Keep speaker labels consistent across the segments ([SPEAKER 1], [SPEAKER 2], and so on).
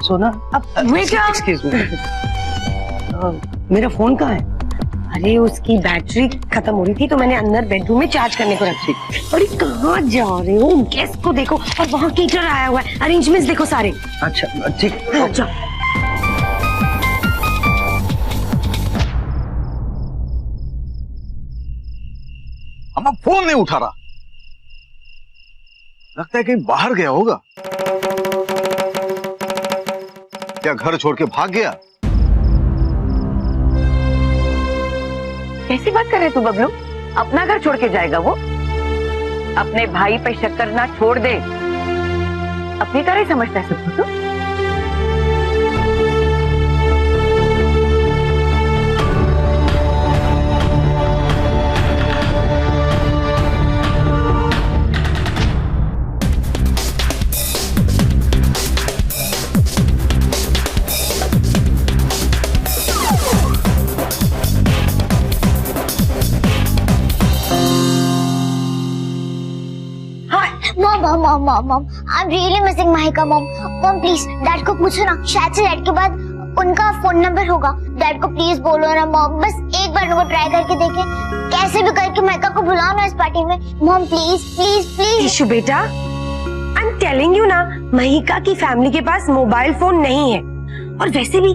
[SPEAKER 1] सोना
[SPEAKER 2] अब
[SPEAKER 1] excuse me, मेरा फोन कहाँ है?
[SPEAKER 2] अरे उसकी बैटरी खत्म हो रही थी तो मैंने अंदर बेडरूम में चार्ज करने को रखी। अरे कहाँ जा रहे हो? गेस्ट को देखो और वहाँ केटर आया हुआ है, अरेंजमेंट्स देखो सारे।
[SPEAKER 1] अच्छा ठीक।
[SPEAKER 2] अच्छा
[SPEAKER 3] अम्मा फोन नहीं उठा रहा, लगता है कहीं बाहर गया होगा। क्या घर छोड़ के भाग गया?
[SPEAKER 4] कैसी बात कर रहे तू बबलू? अपना घर छोड़ के जाएगा वो? अपने भाई पे शक करना छोड़ दे, अपनी तरह ही समझता है सब कुछ।
[SPEAKER 5] Mom I am really missing Mahika mom. Mom please dad को पूछो ना, शायद से डैड के बाद उनका फोन नंबर होगा। डैड को प्लीज बोलो ना मॉम, बस एक बार उनको ट्राई करके देखें, कैसे भी करके माहिका को बुलाओ ना इस पार्टी में। Mom please please please.
[SPEAKER 2] Ishu बेटा, आई एम टेलिंग यू ना, महिका की फैमिली के पास मोबाइल फोन नहीं है और वैसे भी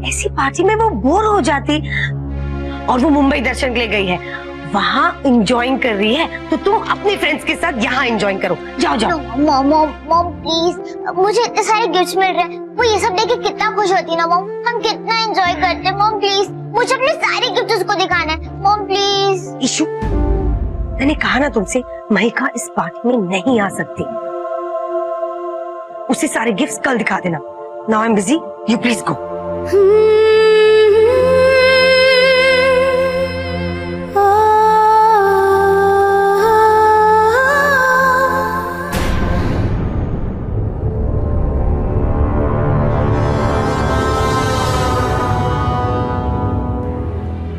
[SPEAKER 2] ऐसी पार्टी में वो बोर हो जाती। और वो मुंबई दर्शन के लिए गई है, वहाँ एंजॉइंग कर रही है, तो तुम अपने फ्रेंड्स के साथ यहाँ एंजॉय करो। जाओ जाओ।
[SPEAKER 5] मॉम मॉम मॉम प्लीज, मुझे इतने सारे गिफ्ट्स मिल रहे हैं, वो ये सब देख के कितना खुश होती ना मॉम, हम कितना एंजॉय करते हैं। मॉम प्लीज, मुझे अपने सारे गिफ्ट उसको दिखाना है। Mom please.
[SPEAKER 2] ईशु, मैंने कहा ना तुमसे, महिका इस पार्टी में नहीं आ सकती। उसे सारे गिफ्ट्स कल दिखा देना। Now I am busy, you please go.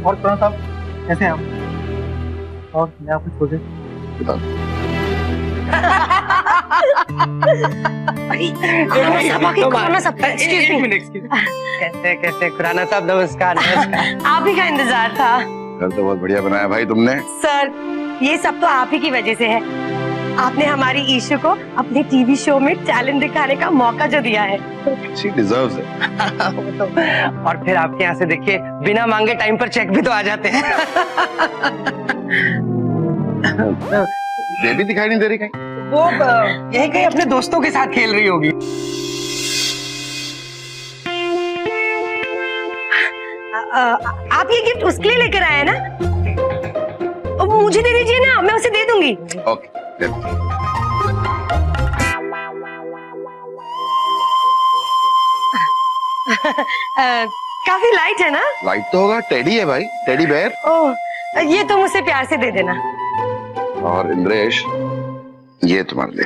[SPEAKER 1] और प्रणव साहब कैसे हैं आप? और मैं आपको छोड़
[SPEAKER 3] बता
[SPEAKER 1] कैसे खुराना साहब, नमस्कार।
[SPEAKER 2] आप ही का इंतजार था।
[SPEAKER 3] घर तो बहुत बढ़िया बनाया भाई तुमने।
[SPEAKER 2] सर, ये सब तो आप ही की वजह से है। आपने हमारी ईशु को अपने टीवी शो में टैलेंट दिखाने का मौका जो दिया है।
[SPEAKER 3] She deserves it।
[SPEAKER 1] और फिर आपके यहाँ से देखिए, बिना मांगे टाइम पर चेक भी तो आ जाते हैं।
[SPEAKER 3] बेबी दिखाई नहीं दे रही कहीं?
[SPEAKER 1] वो यही कहीं अपने दोस्तों के साथ खेल रही होगी।
[SPEAKER 2] आप ये गिफ्ट उसके लिए लेकर आए हैं ना? मुझे दे दीजिए ना, मैं उसे दे दूंगी।
[SPEAKER 3] ओके,
[SPEAKER 2] काफी लाइट है ना?
[SPEAKER 3] लाइट तो होगा, टेडी है भाई, टेडी बेयर।
[SPEAKER 2] ओह, ये तुम उसे प्यार से दे देना।
[SPEAKER 3] और इंद्रेश, ये तुम्हारे लिए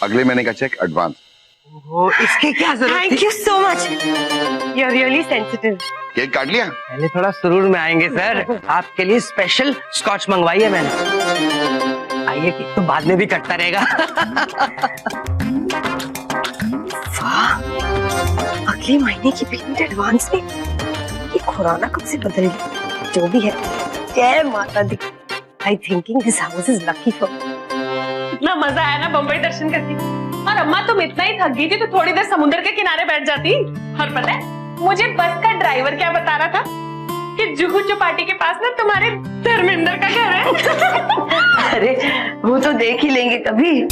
[SPEAKER 3] अगले महीने का चेक एडवांस।
[SPEAKER 1] वो इसकी क्या जरूरत थी?
[SPEAKER 2] Thank you so much, you are really sensitive.
[SPEAKER 3] Cake काट लिया?
[SPEAKER 1] पहले थोड़ा सुरूर में आएंगे सर, आपके लिए स्पेशल स्कॉच मंगवाई है मैंने। आइए, केक तो बाद में भी कटता रहेगा।
[SPEAKER 2] वाह, अगले महीने की पेमेंट एडवांस में। ये खुराना कब से बदल गई? जो भी है, जय माता दी। I thinking this house is lucky for.
[SPEAKER 6] इतना मजा आया ना बम्बई दर्शन करके। और अम्मा तुम इतना ही थक गई थी तो थोड़ी देर समुद्र के किनारे बैठ जाती। और पता है मुझे बस का ड्राइवर क्या बता रहा था कि जुहू चौपाटी के पास ना तुम्हारे धर्मेंद्र का घर है।
[SPEAKER 4] अरे वो तो देख ही लेंगे कभी।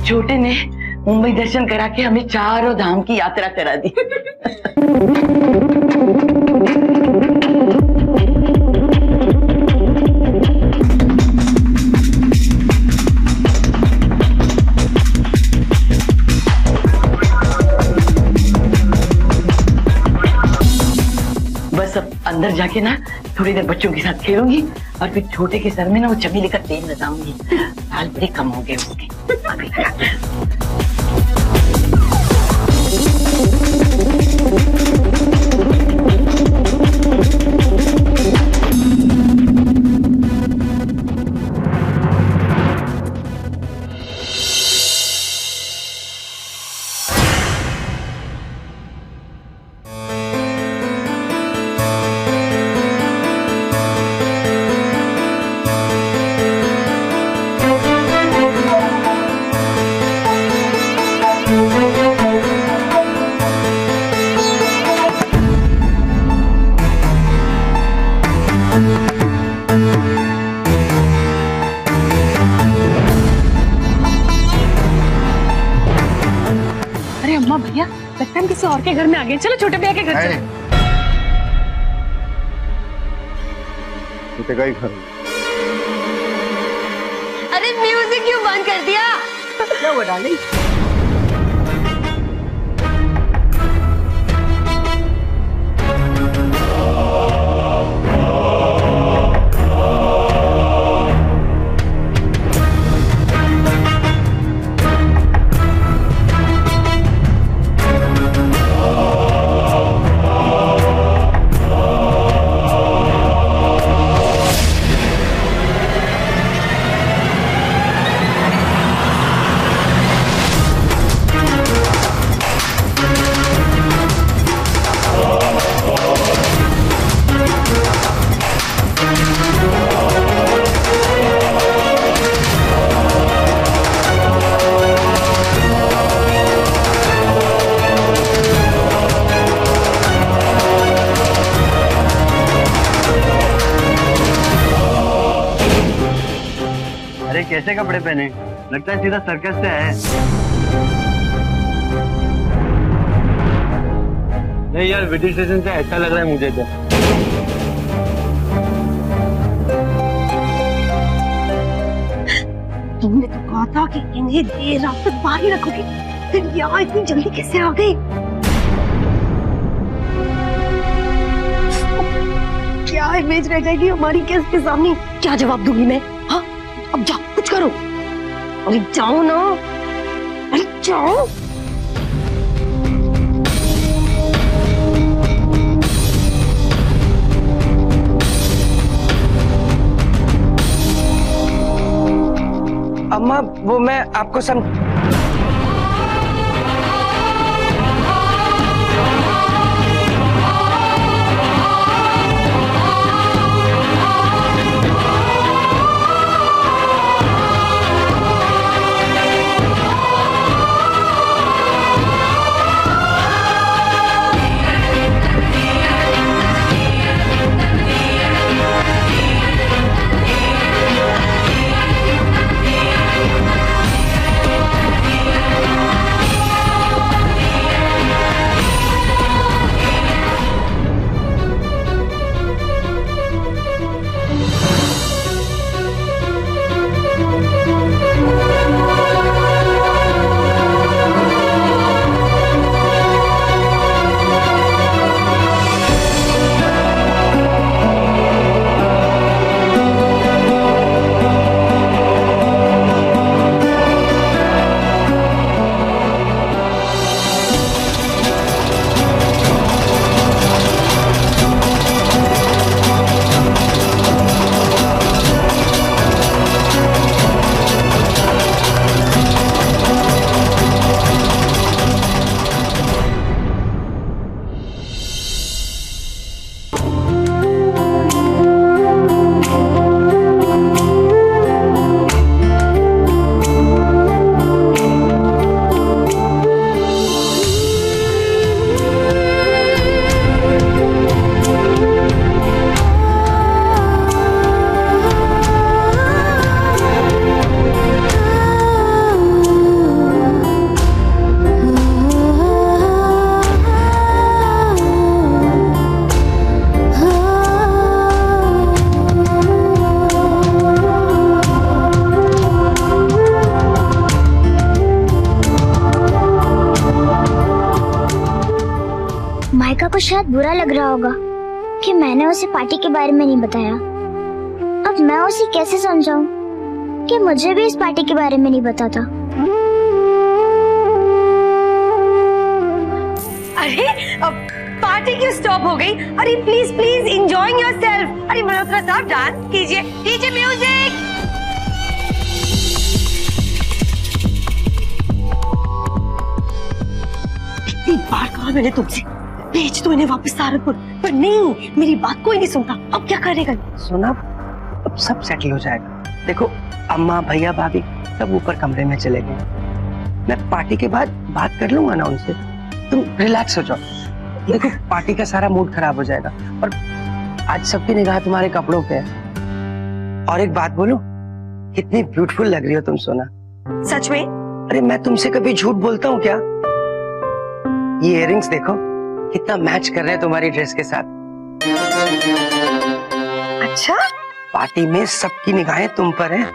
[SPEAKER 4] छोटे ने मुंबई दर्शन करा के हमें चारों धाम की यात्रा करा दी। बस अब अंदर जाके ना थोड़ी देर बच्चों के साथ खेलूंगी और फिर छोटे के सर में ना वो चमेली का तेल लगाऊंगी। बाल बड़े कम हो गए उसके। अभी
[SPEAKER 6] और के घर में आ गए, चलो छोटे भैया के घर चलो।
[SPEAKER 3] छोटे का ही घर।
[SPEAKER 2] अरे म्यूजिक क्यों बंद कर दिया?
[SPEAKER 1] क्या हुआ डार्लिंग?
[SPEAKER 7] अरे कैसे कपड़े पहने, लगता है सीधा सर्कस से आए। नहीं यार, विटी स्टेशन से ऐसा लग रहा है मुझे तो।
[SPEAKER 2] तुमने तो कहा था कि इन्हें देर रात तक बाहर ही रखोगे, फिर यहाँ इतनी जल्दी कैसे आ गई? क्या इमेज रह जाएगी हमारी गेस्ट के सामने? क्या जवाब दूंगी मैं? हाँ, अब जाओ कुछ करो। अरे जाओ ना, अरे जाओ।
[SPEAKER 1] अम्मा वो मैं आपको
[SPEAKER 5] माइका को शायद बुरा लग रहा होगा कि मैंने उसे पार्टी के बारे में नहीं बताया। अब मैं उसे कैसे समझाऊं कि मुझे भी इस पार्टी के बारे में नहीं पता था।
[SPEAKER 2] अरे अब पार्टी क्यों स्टॉप हो गई? अरे प्लीज प्लीज एंजॉयिंग योरसेल्फ। अरे मल्होत्रा साहब डांस कीजिए, कीजिए म्यूजिक। इतनी बार कहा मैंने तुमसे भेज दो इन्हें वापस सहारनपुर, पर नहीं, मेरी बात कोई नहीं सुनता। अब क्या करेगा?
[SPEAKER 1] सुना, अब सब सेटल हो जाएगा। देखो अम्मा भैया भाभी सब ऊपर कमरे में चले गए, मैं पार्टी के बाद बात कर लूंगा ना उनसे, तुम रिलैक्स हो जाओ। देखो पार्टी का सारा मूड खराब हो जाएगा और आज सबकी निगाह तुम्हारे कपड़ों पे है। और एक बात बोलूं, कितनी ब्यूटीफुल लग रही हो तुम सोना।
[SPEAKER 2] सच में?
[SPEAKER 1] अरे मैं तुमसे कभी झूठ बोलता हूँ क्या? ये इयररिंग्स देखो कितना मैच कर रहे हैं तुम्हारी ड्रेस के साथ।
[SPEAKER 2] अच्छा,
[SPEAKER 1] पार्टी में सबकी निगाहें तुम पर हैं।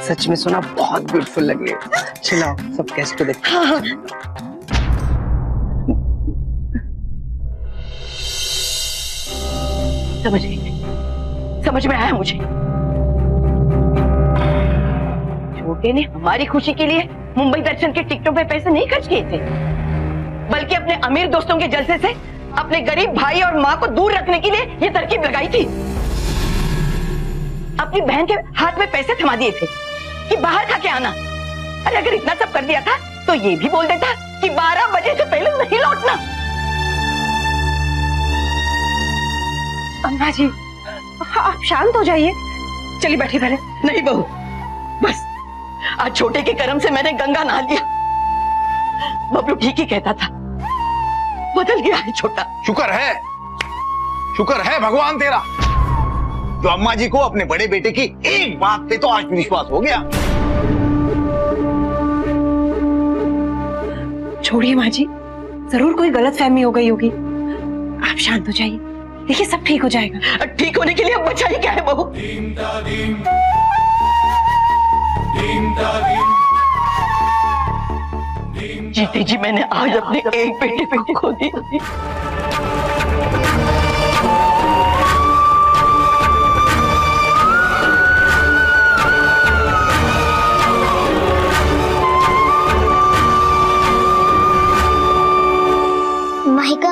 [SPEAKER 1] सच में सोना बहुत ब्यूटीफुल लग रही है। चलो सब गेस्ट को देखते हैं।
[SPEAKER 4] समझ गई, समझ में आया मुझे। छोटे ने हमारी खुशी के लिए मुंबई दर्शन के टिकटों पे पैसे नहीं खर्च किए थे, बल्कि अपने अमीर दोस्तों के जलसे से अपने गरीब भाई और माँ को दूर रखने के लिए ये तरकीब लगाई थी। अपनी बहन के हाथ में पैसे थमा दिए थे कि बाहर खा के आना। अरे अगर इतना सब कर दिया था तो ये भी बोल देता कि 12 बजे से पहले नहीं लौटना।
[SPEAKER 2] अम्मा जी, आप शांत हो जाइए। चलिए बैठिए पहले।
[SPEAKER 4] नहीं बहू, बस आज छोटे के कर्म से मैंने गंगा नहा लिया। बबलू ठीक ही कहता था, बदल गया है छोटा।
[SPEAKER 8] शुक्र है भगवान तेरा, जो अम्मा जी को अपने बड़े बेटे की एक बात पे तो आत्मविश्वास हो गया।
[SPEAKER 2] छोड़िए माँ जी, जरूर कोई गलतफहमी हो गई होगी। आप शांत हो जाइए, देखिए सब ठीक हो जाएगा।
[SPEAKER 4] ठीक होने के लिए अब बचा ही क्या है बहू? जीते जी मैंने आज अपने एक बेटे को खो दिया।
[SPEAKER 5] Mahika,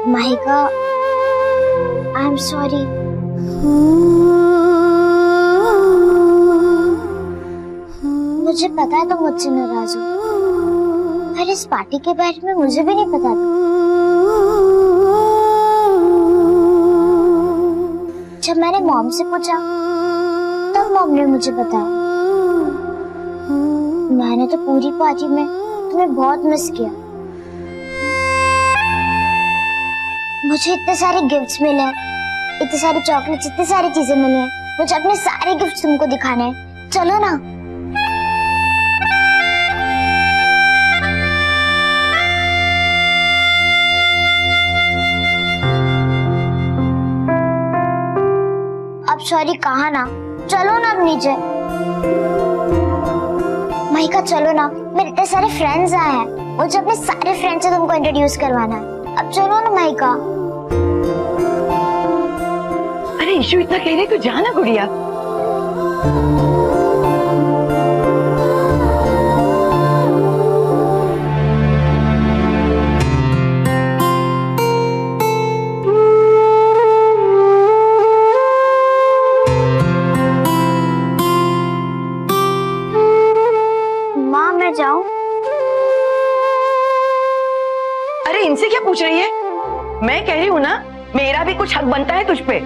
[SPEAKER 5] Mahika, I am sorry. मुझे पता है तुम मुझसे नाराज हो, पर इस पार्टी के बारे में मुझे भी नहीं पता था। जब मैंने मॉम से पूछा तब मॉम ने मुझे बताया। मैंने तो पूरी पार्टी में तुम्हें बहुत मिस किया। मुझे इतने सारे गिफ्ट्स मिले हैं, इतने सारे चॉकलेट्स, इतनी सारी चीजें मिली हैं। मुझे अपने सारे गिफ्ट्स तुमको दिखाने हैं। चलो ना। अब सॉरी कहा ना, चलो ना अब नीचे। माहिका चलो ना, मेरे इतने सारे फ्रेंड्स आए हैं, मुझे अपने सारे फ्रेंड्स से तुमको इंट्रोड्यूस करवाना है। अब चलो ना माहिका।
[SPEAKER 4] अरे ईशु इतना कह रहे तो जाना गुड़िया।
[SPEAKER 5] माँ मैं जाऊं?
[SPEAKER 4] अरे इनसे क्या पूछ रही है? मैं कह रही हूँ ना, मेरा भी कुछ हक बनता है तुझ पे।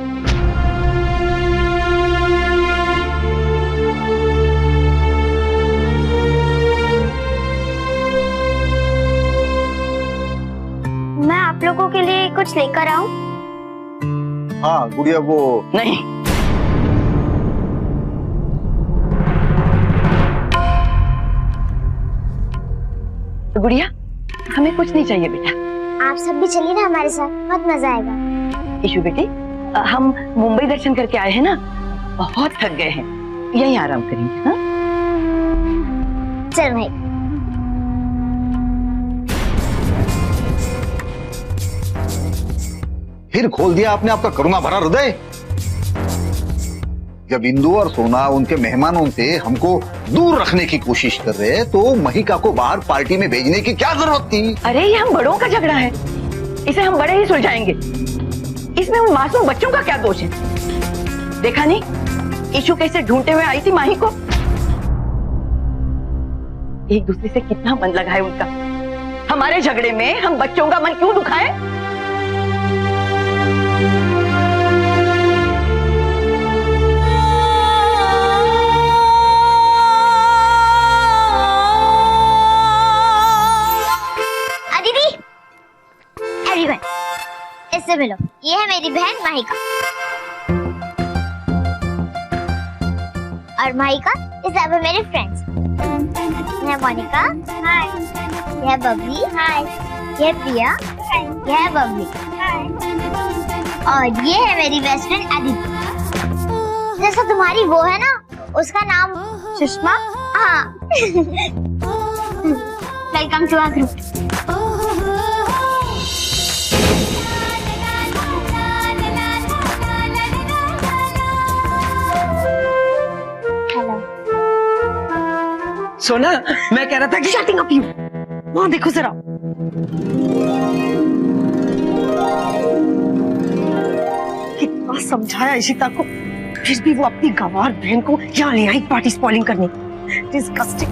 [SPEAKER 5] मैं आप लोगों के लिए कुछ लेकर आऊं?
[SPEAKER 8] हाँ गुड़िया, वो
[SPEAKER 4] नहीं, गुड़िया हमें कुछ नहीं चाहिए बेटा।
[SPEAKER 5] आप सब भी चलिए ना हमारे साथ, बहुत मजा आएगा।
[SPEAKER 4] ईशु बेटी, हम मुंबई दर्शन करके आए हैं ना, बहुत थक गए हैं, यहीं आराम करेंगे। हाँ?
[SPEAKER 5] चल भाई।
[SPEAKER 8] फिर खोल दिया आपने आपका करुणा भरा हृदय। जब इंदु और सोना उनके मेहमानों से हमको दूर रखने की कोशिश कर रहे हैं, तो महिका को बाहर पार्टी में भेजने की क्या जरूरत थी?
[SPEAKER 4] अरे ये हम बड़ों का झगड़ा है, इसे हम बड़े ही सुलझाएंगे। इसमें उन मासूम बच्चों का क्या दोष है? देखा नहीं ईशु कैसे ढूंढते हुए आई थी माही को। एक दूसरे से कितना मन लगा है उनका। हम हमारे झगड़े में हम बच्चों का मन क्यों दुखाए?
[SPEAKER 5] दीदी, एवरीवन, इससे मिलो, ये है मेरी बहन महिका और महिका ये सब है मेरे फ्रेंड्स। ये है मोनिका, हाय। ये है बबली, हाय। ये है प्रिया, हाय। ये है बबली, हाय। और ये है मेरी बेस्ट फ्रेंड अदिति। जैसा तुम्हारी वो है ना, उसका नाम सुषमा। हाँ। Welcome to our group.
[SPEAKER 1] Sona, मैं कह रहा था कि
[SPEAKER 2] शटिंग अप यू। वहां देखो जरा। कितना समझाया इशिता को, फिर भी वो अपनी गंवार बहन को यहाँ ले आई पार्टी स्पॉइलिंग करने। डिस्गस्टिंग।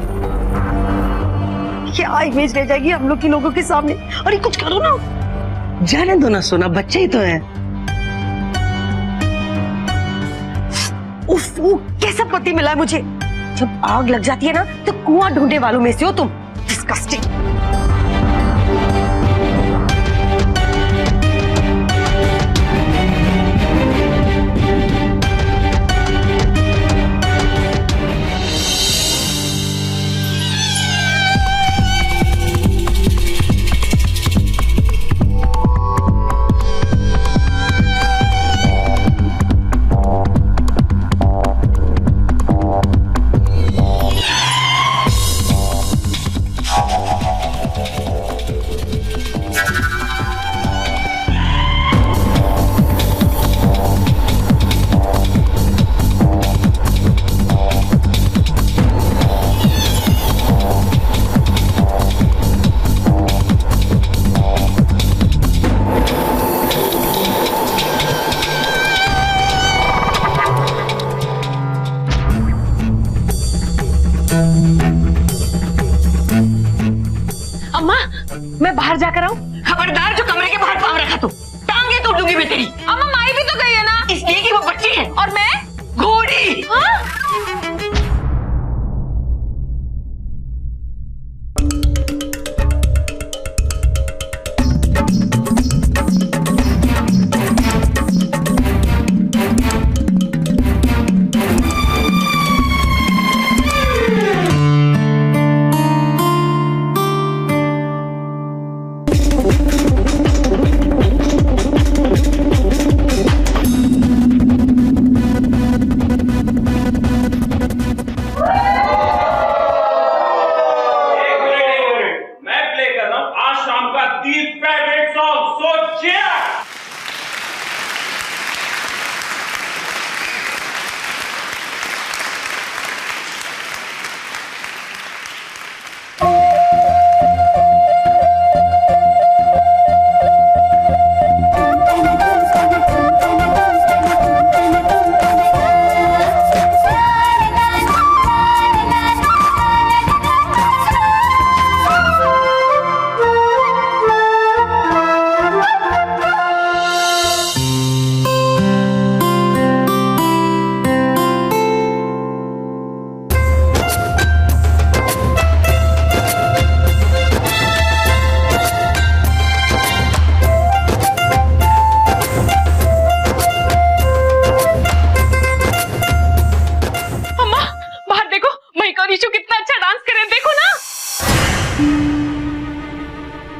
[SPEAKER 2] क्या इमेज रह जाएगी हम लोग के लोगों के सामने। अरे कुछ करो ना।
[SPEAKER 1] जाने दो ना सोना, बच्चे ही तो है।
[SPEAKER 2] उफ, वो कैसा पति मिला है मुझे। जब आग लग जाती है ना तो कुआं ढूंढने वालों में से हो तुम। डिस्गस्टिंग।
[SPEAKER 6] अम्मा, मैं बाहर जाकर आऊं?
[SPEAKER 4] खबरदार, जो कमरे के बाहर पाँव रखा तू, टांगे तोड़ दूंगी मैं तेरी।
[SPEAKER 6] अम्मा, माई भी तो गई है ना।
[SPEAKER 4] इसलिए कि वो बच्ची है
[SPEAKER 6] और मैं
[SPEAKER 4] घोड़ी।
[SPEAKER 6] हाँ?
[SPEAKER 9] मैं प्ले कर रहा हूं आज शाम का दी फेवरेट सॉन्ग, सो चीयर।